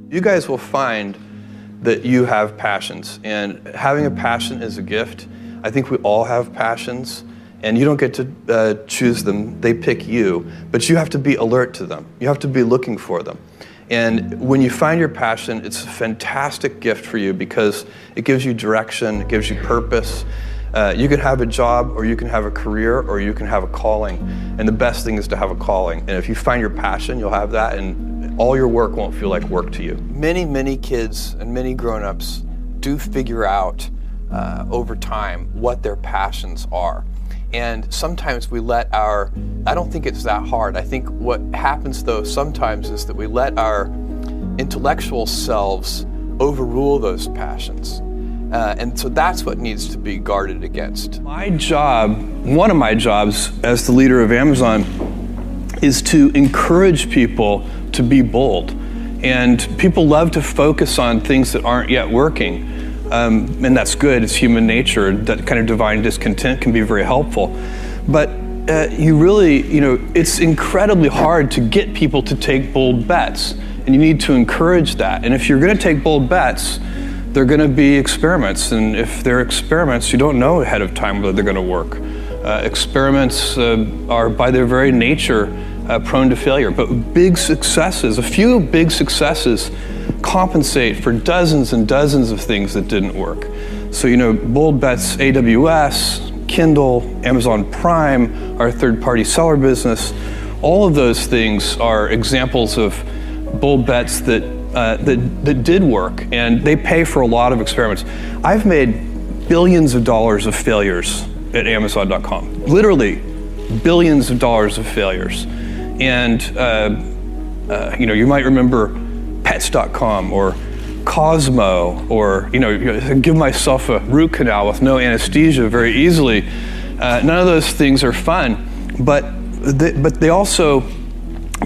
You guys will find that you have passions, and having a passion is a gift. I think we all have passions, and you don't get to choose them, they pick you, but you have to be alert to them. You have to be looking for them. And when you find your passion, it's a fantastic gift for you because it gives you direction, it gives you purpose. You can have a job, or you can have a career, or you can have a calling. And the best thing is to have a calling. And if you find your passion, you'll have that, and all your work won't feel like work to you. Many kids and many grown-ups do figure out over time what their passions are. And sometimes we let I don't think it's that hard. I think what happens though sometimes is that we let our intellectual selves overrule those passions. And so that's what needs to be guarded against. My job, one of my jobs as the leader of Amazon, is to encourage people to be bold. And people love to focus on things that aren't yet working. And that's good, it's human nature. That kind of divine discontent can be very helpful. But it's incredibly hard to get people to take bold bets. And you need to encourage that. And if you're gonna take bold bets, they're gonna be experiments. And if they're experiments, you don't know ahead of time whether they're gonna work. Experiments are by their very nature prone to failure. But big successes, a few big successes compensate for dozens and dozens of things that didn't work. So, bold bets, AWS, Kindle, Amazon Prime, our third-party seller business, all of those things are examples of bold bets that did work, and they pay for a lot of experiments. I've made billions of dollars of failures at Amazon.com, literally billions of dollars of failures. And you might remember Pets.com or Cosmo, or give myself a root canal with no anesthesia very easily. None of those things are fun, but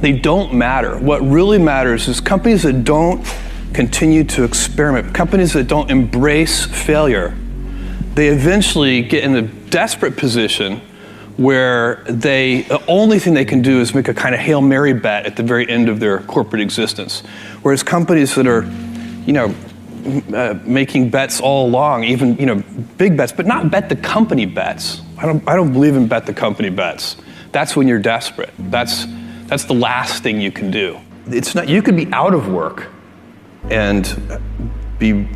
they don't matter. What really matters is companies that don't continue to experiment, companies that don't embrace failure. They eventually get in a desperate position where the only thing they can do is make a kind of Hail Mary bet at the very end of their corporate existence. Whereas companies that are, making bets all along, even, big bets, but not bet the company bets. I don't believe in bet the company bets. That's when you're desperate. That's the last thing you can do. It's not, you could be out of work and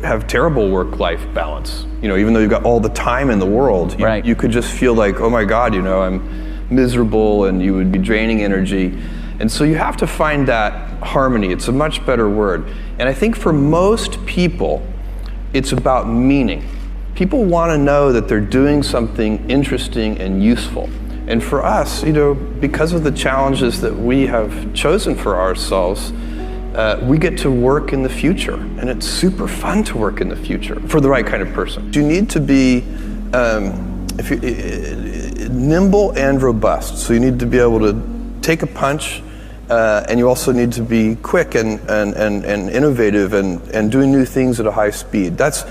have terrible work-life balance. Even though you've got all the time in the world, you could just feel like, oh my God, I'm miserable, and you would be draining energy. And so you have to find that harmony. It's a much better word. And I think for most people, it's about meaning. People want to know that they're doing something interesting and useful. And for us, because of the challenges that we have chosen for ourselves, we get to work in the future, and it's super fun to work in the future for the right kind of person. You need to be nimble and robust. So you need to be able to take a punch, and you also need to be quick and innovative and doing new things at a high speed. That's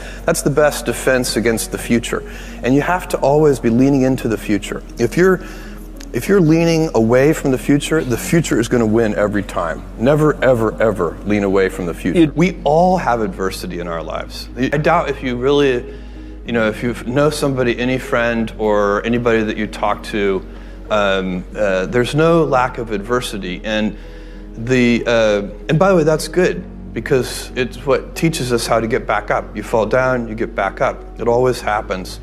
the best defense against the future. And you have to always be leaning into the future. If you're leaning away from the future is going to win every time. Never, ever, ever lean away from the future. We all have adversity in our lives. I doubt if you really, if you know somebody, any friend or anybody that you talk to, there's no lack of adversity. And by the way, that's good, because it's what teaches us how to get back up. You fall down, you get back up. It always happens.